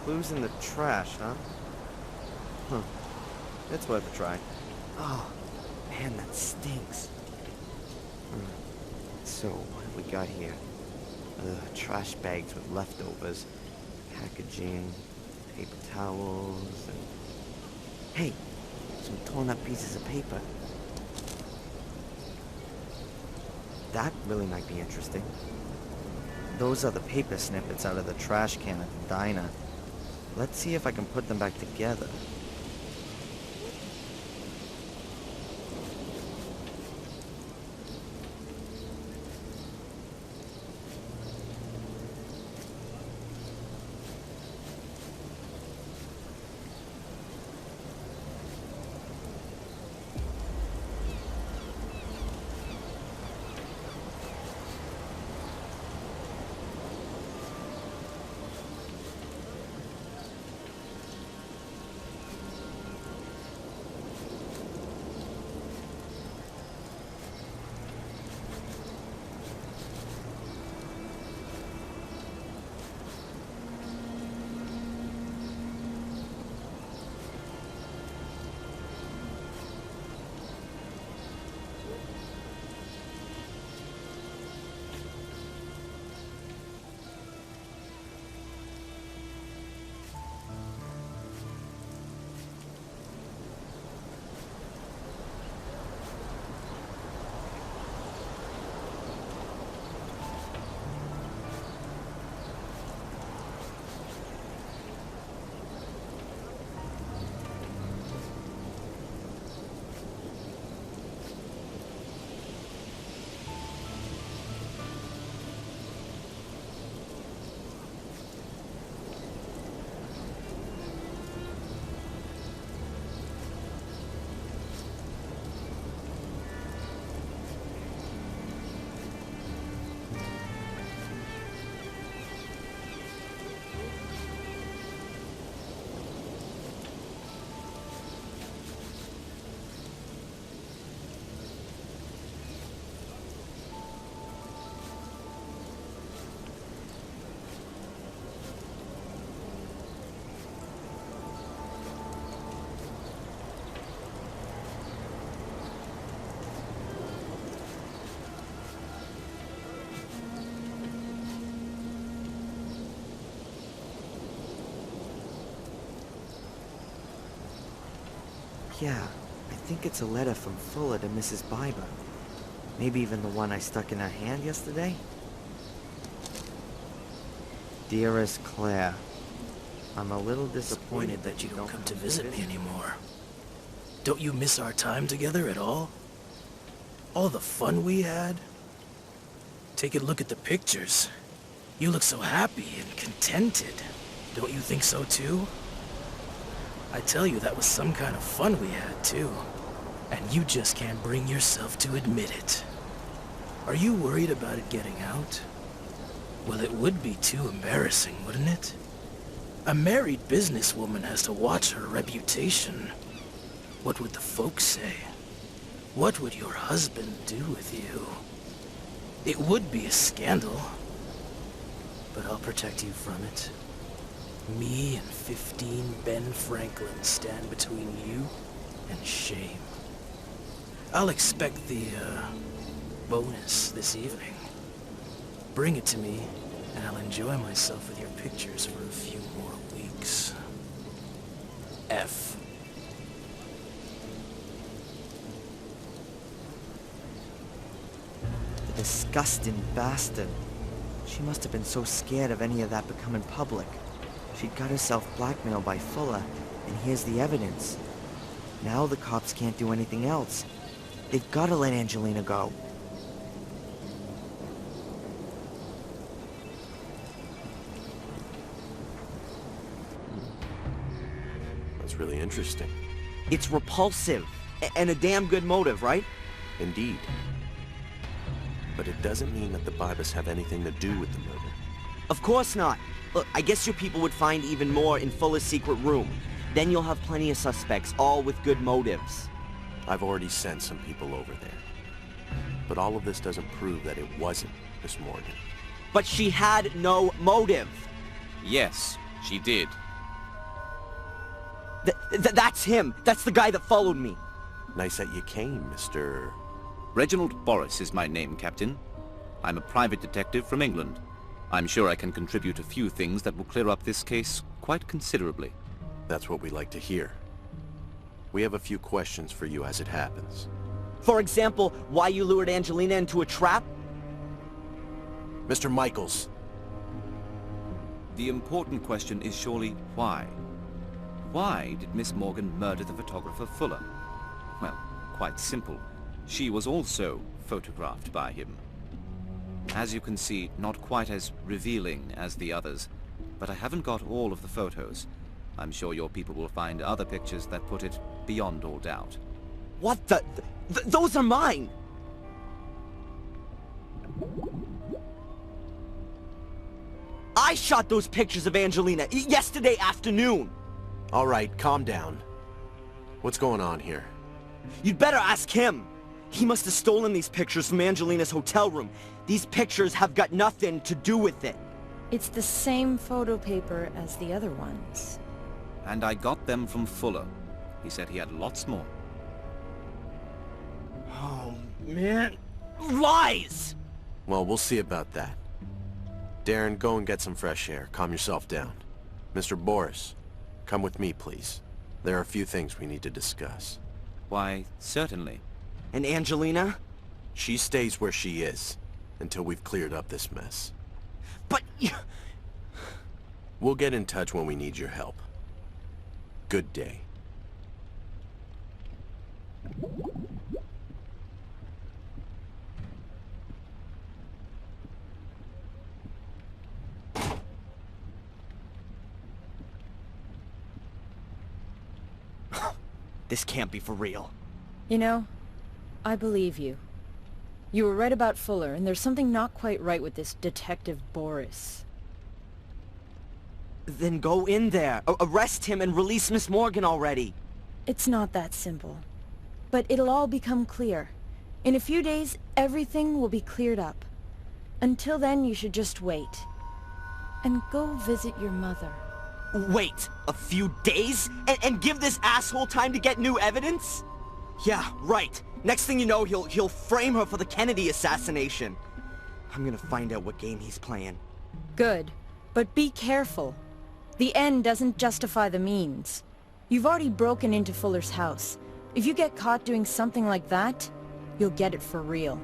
Clues in the trash, huh? Huh. It's worth a try. Oh, man, that stinks. So, what have we got here? Trash bags with leftovers, packaging, paper towels, and... Hey, some torn up pieces of paper. That really might be interesting. Those are the paper snippets out of the trash can at the diner. Let's see if I can put them back together. Yeah, I think it's a letter from Fuller to Mrs. Biber. Maybe even the one I stuck in her hand yesterday? Dearest Claire, I'm a little disappointed that you don't come to visit me anymore. Don't you miss our time together at all? All the fun we had? Take a look at the pictures. You look so happy and contented. Don't you think so too? I tell you, that was some kind of fun we had too. And you just can't bring yourself to admit it. Are you worried about it getting out? Well, it would be too embarrassing, wouldn't it? A married businesswoman has to watch her reputation. What would the folks say? What would your husband do with you? It would be a scandal. But I'll protect you from it. Me and 15 Ben Franklins stand between you and shame. I'll expect the, bonus this evening. Bring it to me, and I'll enjoy myself with your pictures for a few more weeks. F. The disgusting bastard. She must have been so scared of any of that becoming public. She'd got herself blackmailed by Fuller, and here's the evidence. Now the cops can't do anything else. They've got to let Angelina go. That's really interesting. It's repulsive, and a damn good motive, right? Indeed. But it doesn't mean that the Bibers have anything to do with the murder. Of course not. Look, I guess your people would find even more in Fuller's secret room. Then you'll have plenty of suspects, all with good motives. I've already sent some people over there. But all of this doesn't prove that it wasn't Miss Morgan. But she had no motive. Yes, she did. That's him. That's the guy that followed me. Nice that you came, Mr. Reginald Boris is my name, Captain. I'm a private detective from England. I'm sure I can contribute a few things that will clear up this case quite considerably. That's what we like to hear. We have a few questions for you as it happens. For example, why you lured Angelina into a trap? Mr. Michaels. The important question is surely why? Why did Miss Morgan murder the photographer Fuller? Well, quite simple. She was also photographed by him. As you can see, not quite as revealing as the others, but I haven't got all of the photos. I'm sure your people will find other pictures that put it beyond all doubt. What the... those are mine! I shot those pictures of Angelina yesterday afternoon! All right, calm down. What's going on here? You'd better ask him! He must have stolen these pictures from Angelina's hotel room. These pictures have got nothing to do with it. It's the same photo paper as the other ones. And I got them from Fuller. He said he had lots more. Oh, man. Lies! Well, we'll see about that. Darren, go and get some fresh air. Calm yourself down. Mr. Boris, come with me, please. There are a few things we need to discuss. Why, certainly. And Angelina? She stays where she is until we've cleared up this mess. But We'll get in touch when we need your help. Good day. This can't be for real. You know, I believe you. You were right about Fuller, and there's something not quite right with this Detective Boris. Then go in there, arrest him, and release Miss Morgan already. It's not that simple. But it'll all become clear. In a few days, everything will be cleared up. Until then, you should just wait. And go visit your mother. Wait a few days? And give this asshole time to get new evidence? Yeah, right. Next thing you know, he'll frame her for the Kennedy assassination. I'm gonna find out what game he's playing. Good. But be careful. The end doesn't justify the means. You've already broken into Fuller's house. If you get caught doing something like that, you'll get it for real.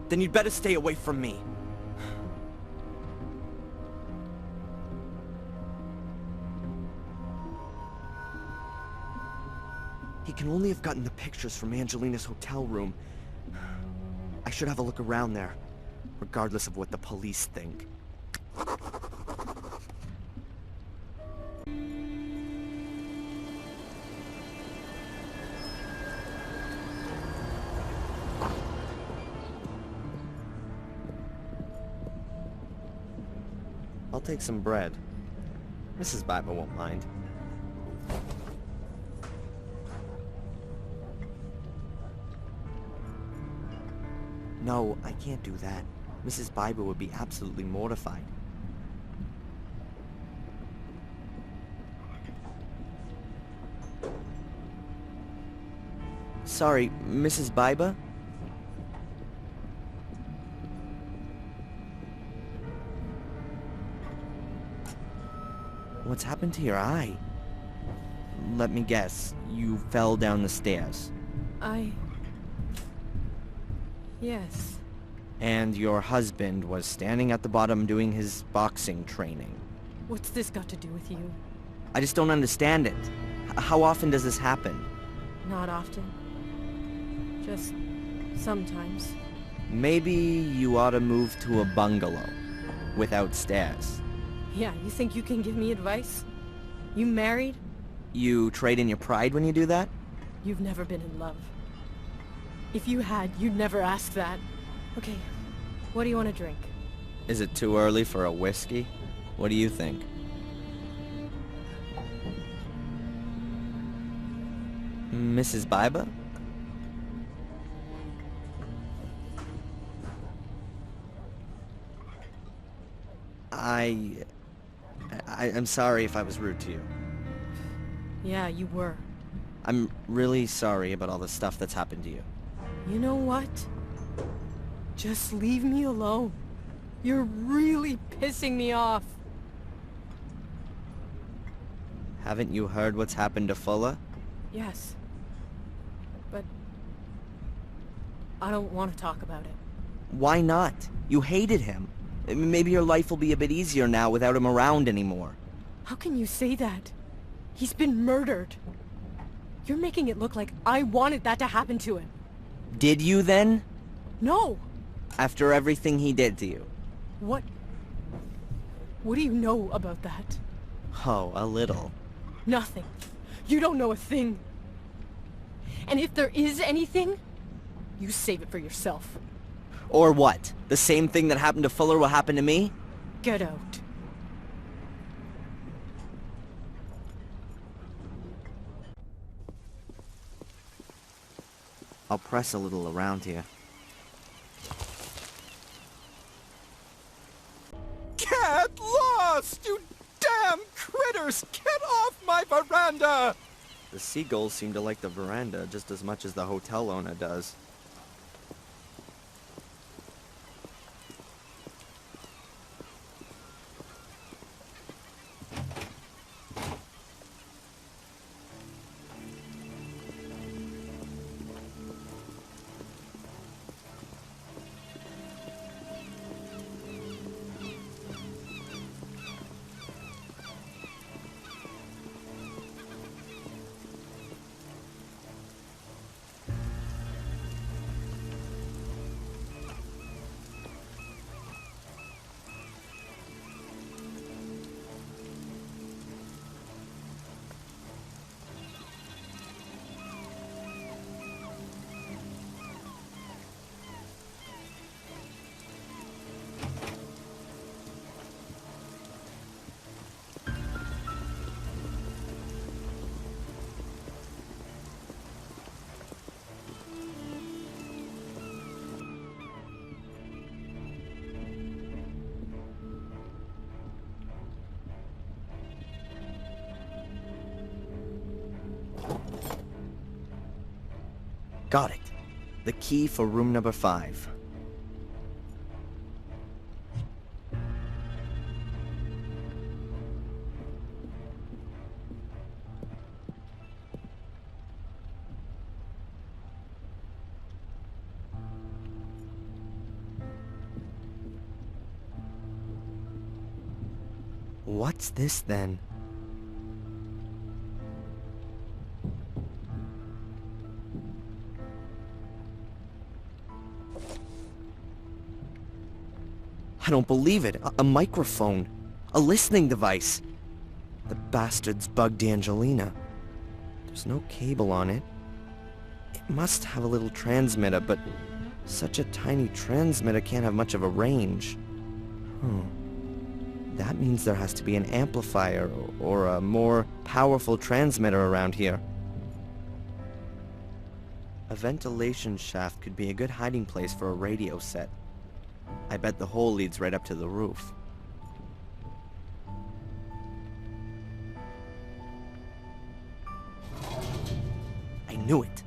Then you'd better stay away from me. He can only have gotten the pictures from Angelina's hotel room. I should have a look around there, regardless of what the police think. I'll take some bread. Mrs. Bible won't mind. No, I can't do that. Mrs. Bible would be absolutely mortified. Sorry, Mrs. Biba? What's happened to your eye? Let me guess, you fell down the stairs. Yes. And your husband was standing at the bottom doing his boxing training. What's this got to do with you? I just don't understand it. How often does this happen? Not often. Just sometimes. Maybe you ought to move to a bungalow without stairs. Yeah, you think you can give me advice? You married? You trade in your pride when you do that? You've never been in love. If you had, you'd never ask that. Okay, what do you want to drink? Is it too early for a whiskey? What do you think? Mrs. Biba? I'm sorry if I was rude to you. Yeah, you were. I'm really sorry about all the stuff that's happened to you. You know what? Just leave me alone. You're really pissing me off. Haven't you heard what's happened to Fuller? Yes. But I don't want to talk about it. Why not? You hated him. Maybe your life will be a bit easier now without him around anymore. How can you say that? He's been murdered. You're making it look like I wanted that to happen to him. Did you then? No! After everything he did to you? What do you know about that? Oh, a little. Nothing. You don't know a thing. And if there is anything, you save it for yourself. Or what? The same thing that happened to Fuller will happen to me? Get out. I'll press a little around here. Get lost, you damn critters! Get off my veranda! The seagulls seem to like the veranda just as much as the hotel owner does. Got it. The key for room number 5. What's this then? I don't believe it. A microphone. A listening device. The bastards bugged Angelina. There's no cable on it. It must have a little transmitter, but such a tiny transmitter can't have much of a range. That means there has to be an amplifier or a more powerful transmitter around here. A ventilation shaft could be a good hiding place for a radio set. I bet the hole leads right up to the roof. I knew it!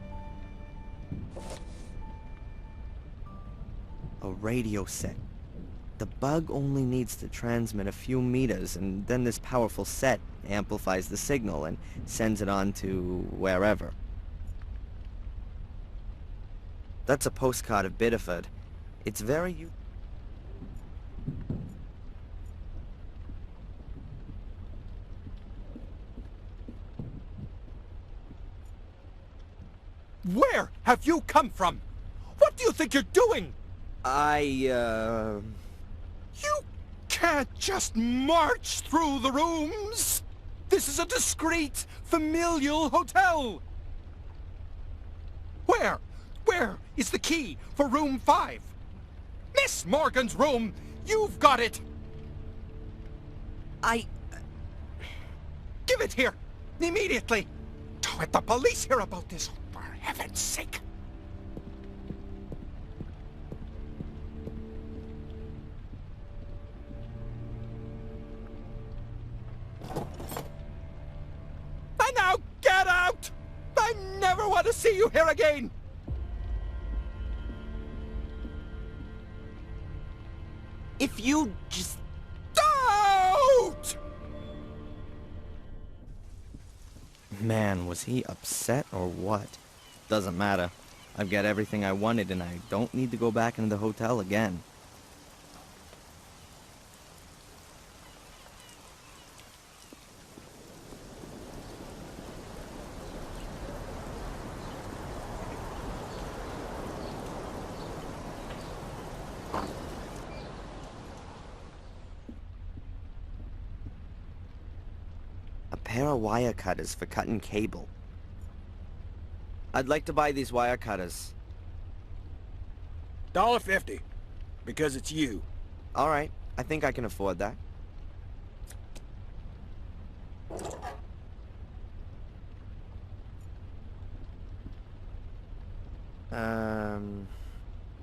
A radio set. The bug only needs to transmit a few meters, and then this powerful set amplifies the signal and sends it on to wherever. That's a postcard of Biddeford. It's very Where have you come from? What do you think you're doing? You You can't just march through the rooms. This is a discreet, familial hotel. Where is the key for room 5? Miss Morgan's room! You've got it! Give it here! Immediately! Don't let the police hear about this, for heaven's sake! And now, want to see you here again! If you just... Don't! Man, was he upset or what? Doesn't matter. I've got everything I wanted and I don't need to go back into the hotel again. A pair of wire cutters for cutting cable. I'd like to buy these wire cutters. $1.50. Because it's you. Alright, I think I can afford that.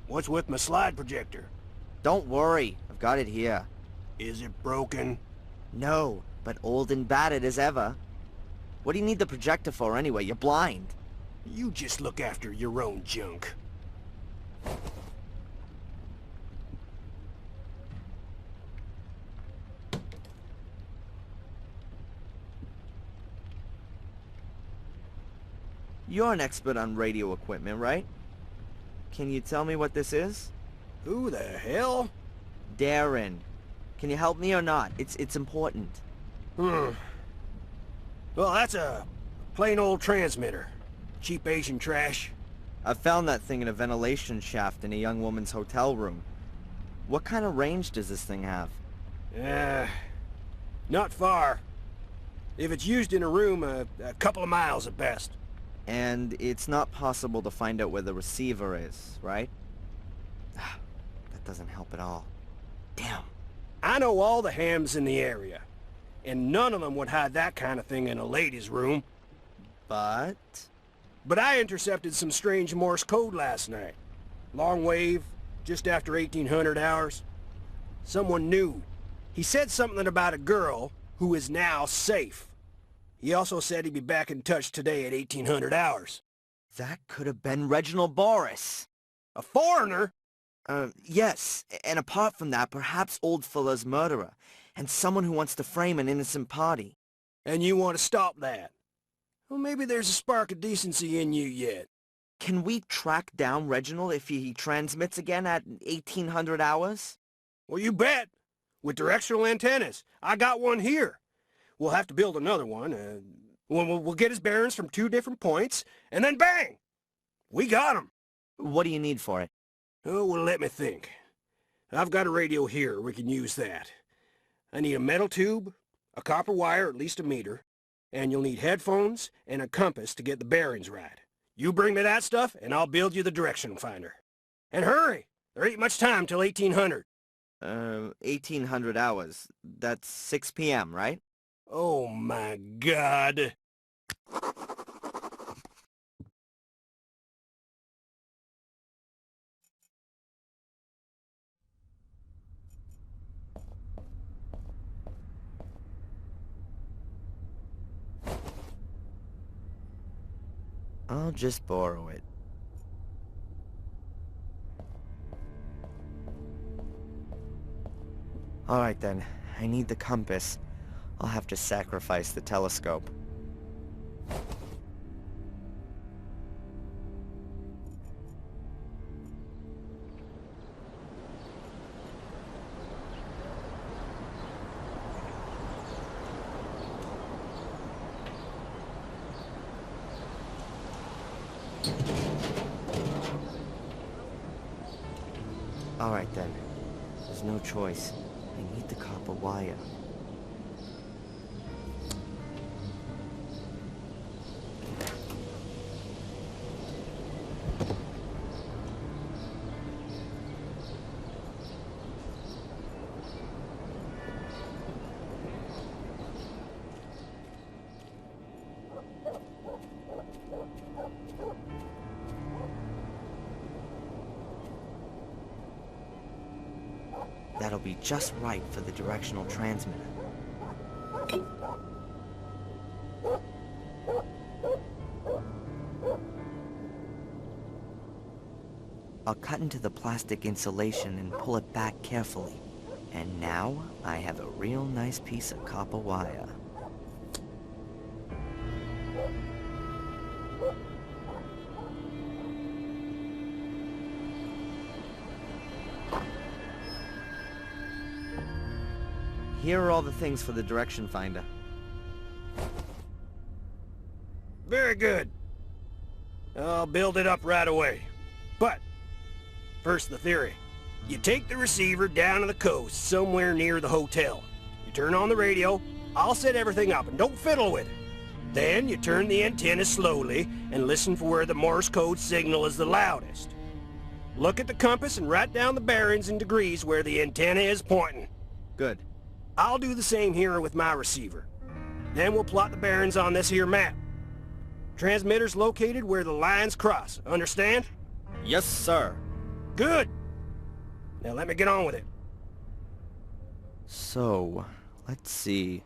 What's with my slide projector? Don't worry, I've got it here. Is it broken? No, but old and battered as ever. What do you need the projector for anyway? You're blind. You just look after your own junk. You're an expert on radio equipment, right? Can you tell me what this is? Who the hell? Darren. Can you help me or not? It's important. Well, that's a plain old transmitter. Cheap Asian trash. I found that thing in a ventilation shaft in a young woman's hotel room. What kind of range does this thing have? Not far. If it's used in a room, a couple of miles at best. And it's not possible to find out where the receiver is, right? That doesn't help at all. Damn. I know all the hams in the area, and none of them would hide that kind of thing in a lady's room. But I intercepted some strange Morse code last night. Long wave, just after 1800 hours. Someone knew. He said something about a girl who is now safe. He also said he'd be back in touch today at 1800 hours. that could have been Reginald Boris. A foreigner? Yes, and apart from that, perhaps Old Fuller's murderer, and someone who wants to frame an innocent party. And you want to stop that? Well, maybe there's a spark of decency in you yet. Can we track down Reginald if he transmits again at 1800 hours? Well, you bet. With directional antennas. I got one here. We'll have to build another one. We'll get his bearings from 2 different points, and then bang! We got him. What do you need for it? Oh, well, let me think. I've got a radio here. We can use that. I need a metal tube, a copper wire, at least a meter, and you'll need headphones and a compass to get the bearings right. You bring me that stuff, and I'll build you the direction finder. And hurry! There ain't much time till 1800. 1800 hours. That's 6 p.m., right? Oh, my God. I'll just borrow it. Alright then, I need the compass. I'll have to sacrifice the telescope. Alright then, there's no choice. I need the copper wire. That'll be just right for the directional transmitter. I'll cut into the plastic insulation and pull it back carefully. And now, I have a real nice piece of copper wire. Here are all the things for the direction finder. Very good. I'll build it up right away. But, first the theory. You take the receiver down to the coast, somewhere near the hotel. You turn on the radio, I'll set everything up, and don't fiddle with it. Then you turn the antenna slowly and listen for where the Morse code signal is the loudest. Look at the compass and write down the bearings and degrees where the antenna is pointing. Good. I'll do the same here with my receiver. Then we'll plot the bearings on this here map. Transmitter's located where the lines cross, understand? Yes, sir. Good. Now let me get on with it. So, let's see.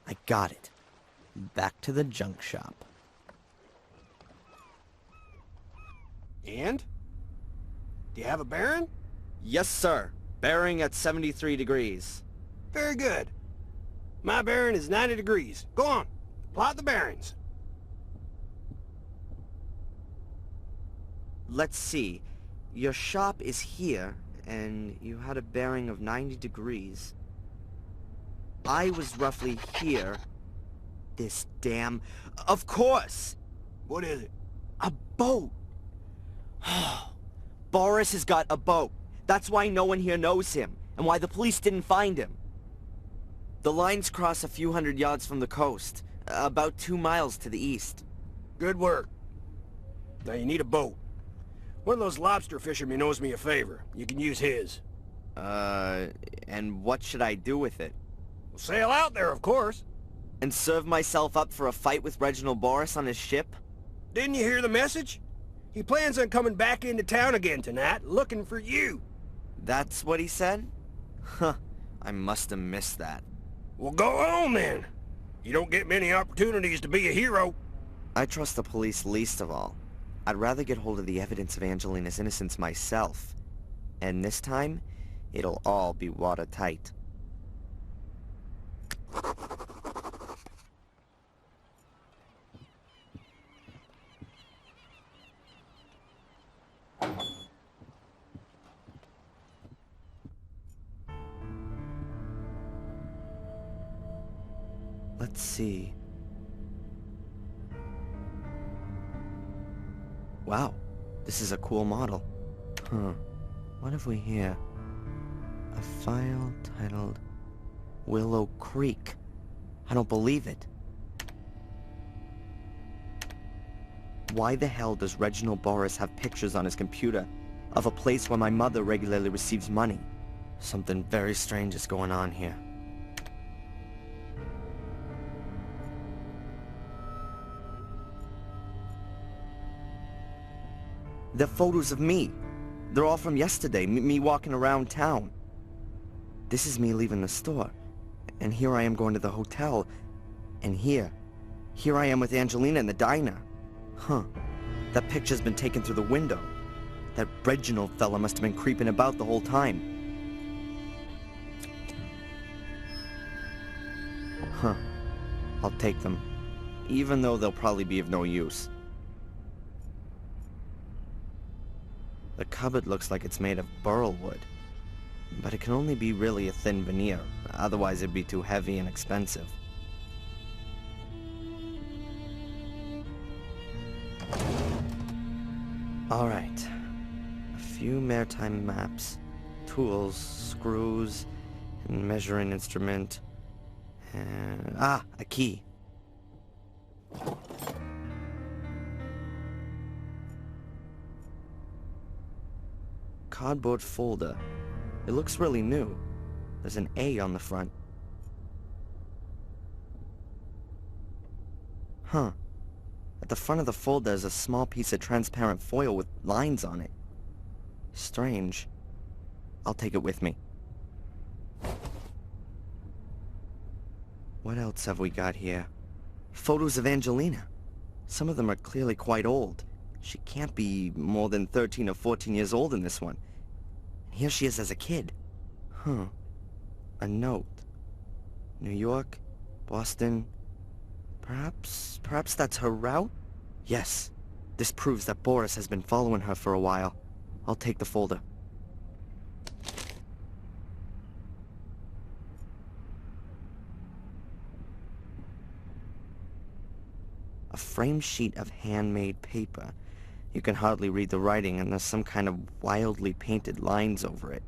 I got it. Back to the junk shop. And? Do you have a bearing? Yes, sir. Bearing at 73 degrees. Very good. My bearing is 90 degrees. Go on. Plot the bearings. Let's see. Your shop is here, and you had a bearing of 90 degrees. I was roughly here. This damn... Of course! What is it? A boat! Boris has got a boat. That's why no one here knows him, and why the police didn't find him. The lines cross a few hundred yards from the coast, about 2 miles to the east. Good work. Now you need a boat. One of those lobster fishermen owes me a favor. You can use his. And what should I do with it? Sail out there, of course. And serve myself up for a fight with Reginald Boris on his ship? Didn't you hear the message? He plans on coming back into town again tonight, looking for you. That's what he said? Huh, I must have missed that. Well, go on then. You don't get many opportunities to be a hero. I trust the police least of all. I'd rather get hold of the evidence of Angelina's innocence myself. And this time, it'll all be watertight. Let's see. Wow, this is a cool model. Huh. What have we here? A file titled Willow Creek. I don't believe it. Why the hell does Reginald Boris have pictures on his computer of a place where my mother regularly receives money? Something very strange is going on here. They're photos of me. They're all from yesterday, me walking around town. This is me leaving the store. And here I am going to the hotel. And here I am with Angelina in the diner. Huh. That picture's been taken through the window. That Reginald fella must have been creeping about the whole time. Huh. I'll take them. Even though they'll probably be of no use. The cupboard looks like it's made of burl wood. But it can only be really a thin veneer, otherwise it'd be too heavy and expensive. Alright. A few maritime maps, tools, screws, and measuring instrument. And... ah, a key. Cardboard folder. It looks really new. There's an A on the front. Huh. At the front of the folder is a small piece of transparent foil with lines on it. Strange. I'll take it with me. What else have we got here? Photos of Angelina. Some of them are clearly quite old. She can't be more than 13 or 14 years old in this one. Here she is as a kid. Huh. A note. New York, Boston. Perhaps that's her route? Yes. This proves that Boris has been following her for a while. I'll take the folder. A framed sheet of handmade paper. You can hardly read the writing, and there's some kind of wildly painted lines over it.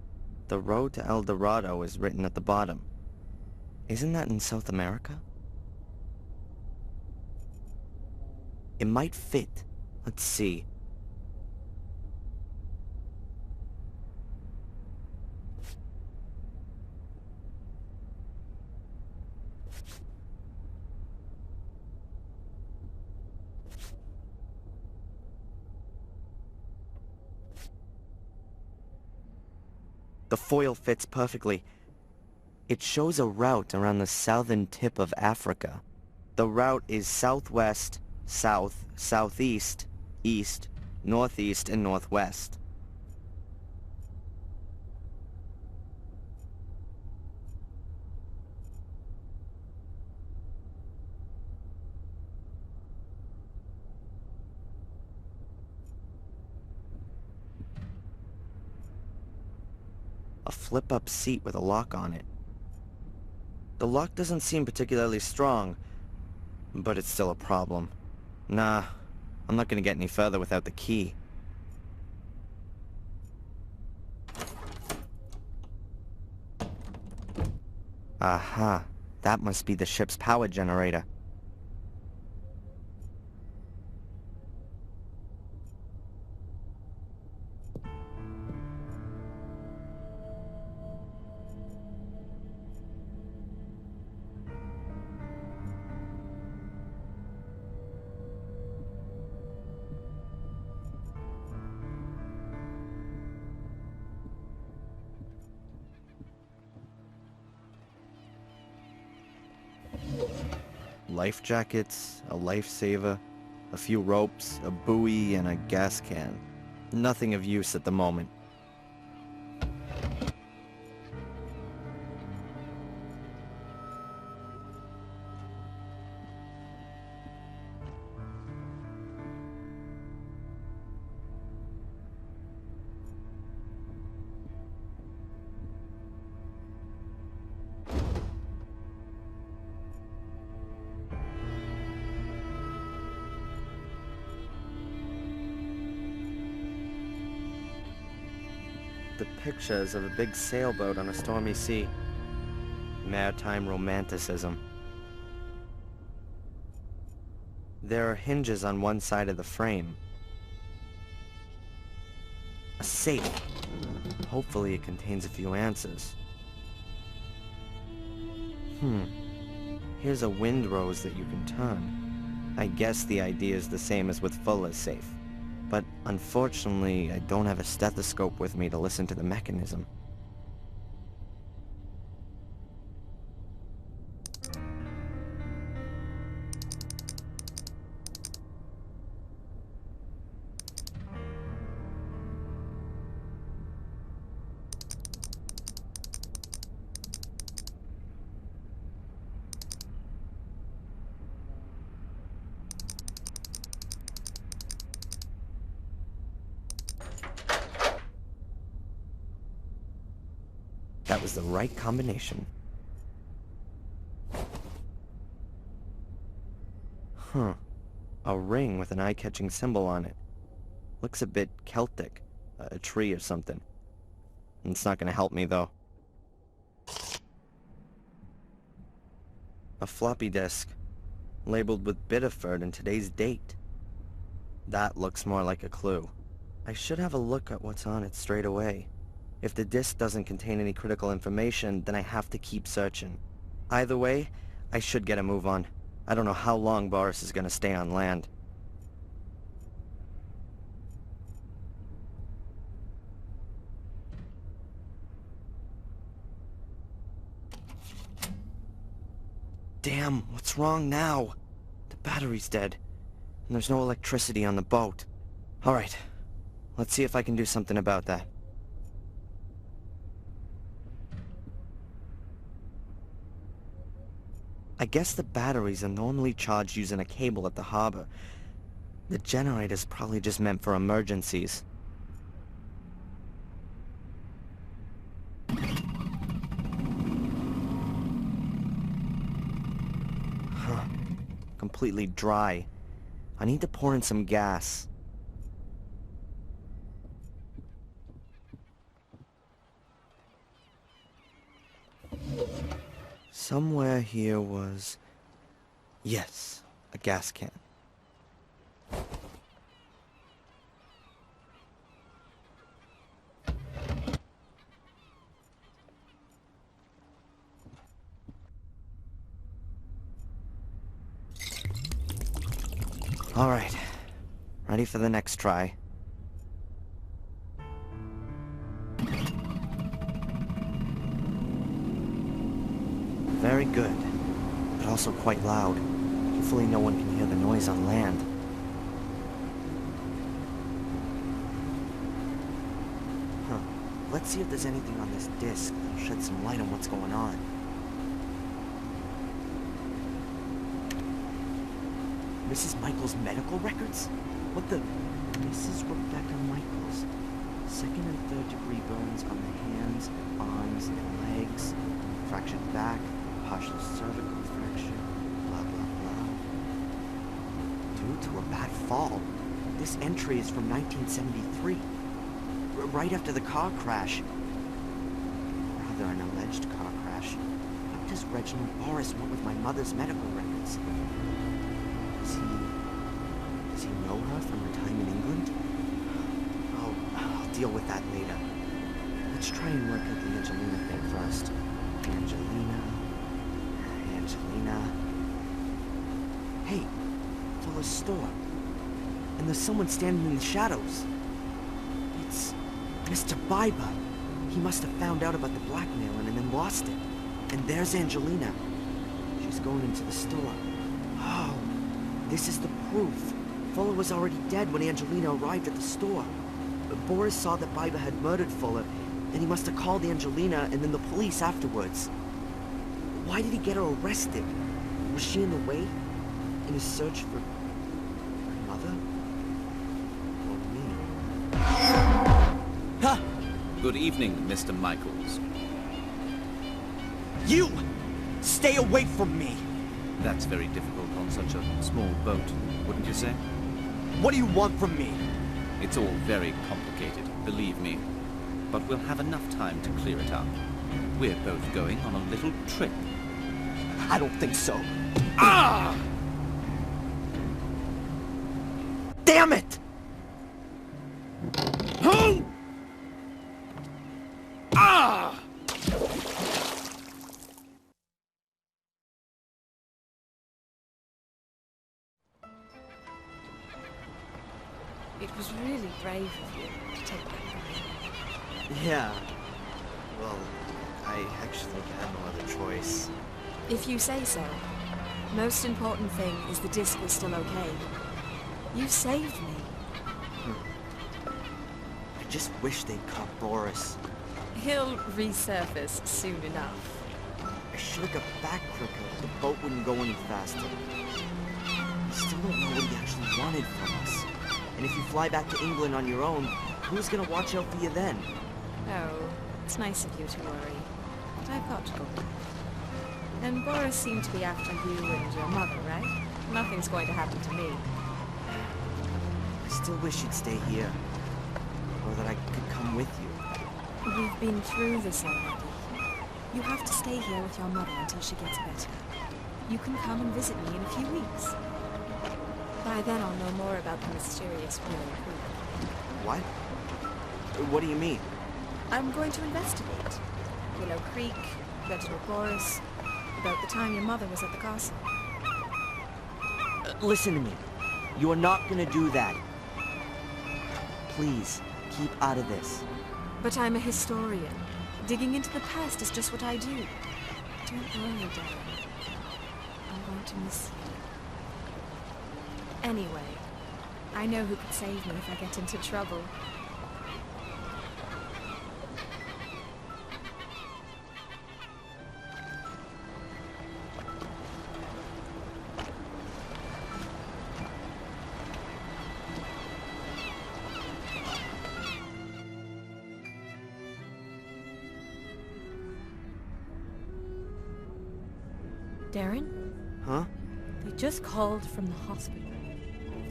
The road to El Dorado is written at the bottom. Isn't that in South America? It might fit. Let's see. The foil fits perfectly. It shows a route around the southern tip of Africa. The route is southwest, south, southeast, east, northeast, and northwest. A flip-up seat with a lock on it. The lock doesn't seem particularly strong, but it's still a problem. Nah, I'm not gonna get any further without the key. Aha, that must be the ship's power generator. Life jackets, a lifesaver, a few ropes, a buoy, and a gas can. Nothing of use at the moment. The pictures of a big sailboat on a stormy sea. Maritime romanticism. There are hinges on one side of the frame. A safe. Hopefully it contains a few answers. Here's a windrose that you can turn. I guess the idea is the same as with Fuller's safe. But unfortunately, I don't have a stethoscope with me to listen to the mechanism. That was the right combination. A ring with an eye-catching symbol on it. Looks a bit Celtic. a tree or something. It's not gonna help me, though. A floppy disk, labeled with Biddeford and today's date. That looks more like a clue. I should have a look at what's on it straight away. If the disk doesn't contain any critical information, then I have to keep searching. Either way, I should get a move on. I don't know how long Boris is gonna stay on land. Damn, what's wrong now? The battery's dead, and there's no electricity on the boat. Alright, let's see if I can do something about that. I guess the batteries are normally charged using a cable at the harbor. The generator's probably just meant for emergencies. Huh. Completely dry. I need to pour in some gas. Somewhere here was... yes, a gas can. All right, ready for the next try. Very good, but also quite loud. Hopefully no one can hear the noise on land. Huh. Let's see if there's anything on this disc that'll shed some light on what's going on. Mrs. Michaels' medical records? What the... Mrs. Rebecca Michaels. Second and third degree burns on the hands, arms, and legs. Fractured back. Partial cervical fracture, blah, blah, blah. Due to a bad fall. This entry is from 1973. Right after the car crash. Rather, an alleged car crash. What does Reginald Boris want with my mother's medical records? Does he know her from her time in England? Oh, I'll deal with that later. Let's try and work out the Angelina thing first. Angelina... Hey, Fuller's store. And there's someone standing in the shadows. It's Mr. Biber. He must have found out about the blackmailing and then lost it. And there's Angelina. She's going into the store. Oh, this is the proof. Fuller was already dead when Angelina arrived at the store. But Boris saw that Biber had murdered Fuller, and he must have called Angelina and then the police afterwards. Why did he get her arrested? Was she in the way? In his search for... her mother? Or me? Huh! Good evening, Mr. Michaels. You! Stay away from me! That's very difficult on such a small boat, wouldn't you say? What do you want from me? It's all very complicated, believe me. But we'll have enough time to clear it up. We're both going on a little trip. I don't think so. Ah! Damn it! Ah! It was really brave of you to take that ride. Yeah. Well, I actually had no other choice. If you say so. Most important thing is the disc was still okay. You saved me. I just wish they'd caught Boris. He'll resurface soon enough. I should have got back quicker. The boat wouldn't go any faster. I still don't know what he actually wanted from us. And if you fly back to England on your own, who's gonna watch out for you then? Oh, it's nice of you to worry. But I've got to go. And Boris seemed to be after you and your mother, right? Nothing's going to happen to me. I still wish you'd stay here. or that I could come with you. We've been through this already. You have to stay here with your mother until she gets better. You can come and visit me in a few weeks. By then I'll know more about the mysterious Willow Creek. What? What do you mean? I'm going to investigate. Willow Creek, Reginald Boris, about the time your mother was at the castle. Listen to me. You are not gonna do that. Please, keep out of this. But I'm a historian. Digging into the past is just what I do. Don't worry, darling. I'm going to miss you. Anyway, I know who could save me if I get into trouble. Darren? Huh? They just called from the hospital.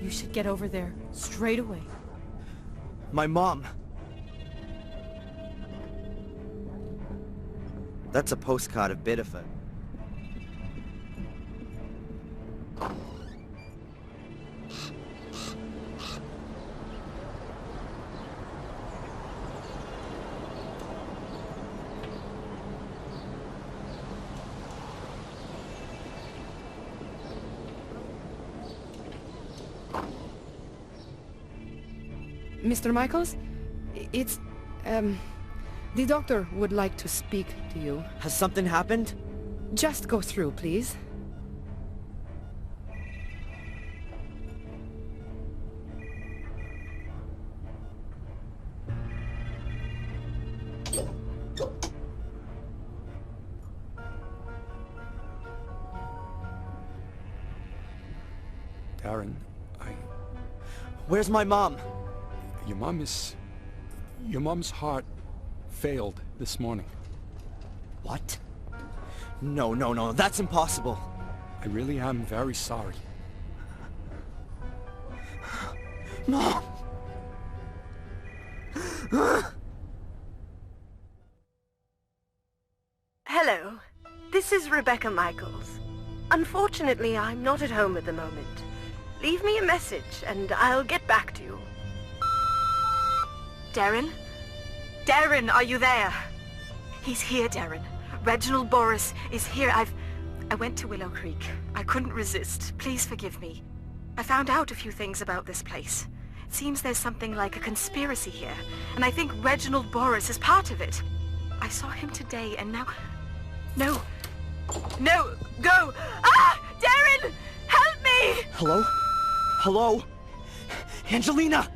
You should get over there straight away. My mom! That's a postcard of Biddeford. Mr. Michaels? It's, the doctor would like to speak to you. Has something happened? Just go through, please. Darren, Where's my mom? Your mom's heart failed this morning. What? No, that's impossible. I really am very sorry. Mom! Hello, this is Rebecca Michaels. Unfortunately, I'm not at home at the moment. Leave me a message and I'll get back to you. Darren? Darren, are you there? He's here, Darren. Reginald Boris is here. I went to Willow Creek. I couldn't resist. Please forgive me. I found out a few things about this place. It seems there's something like a conspiracy here, and I think Reginald Boris is part of it. I saw him today, and now... No, go! Ah! Darren! Help me! Hello? Hello? Angelina!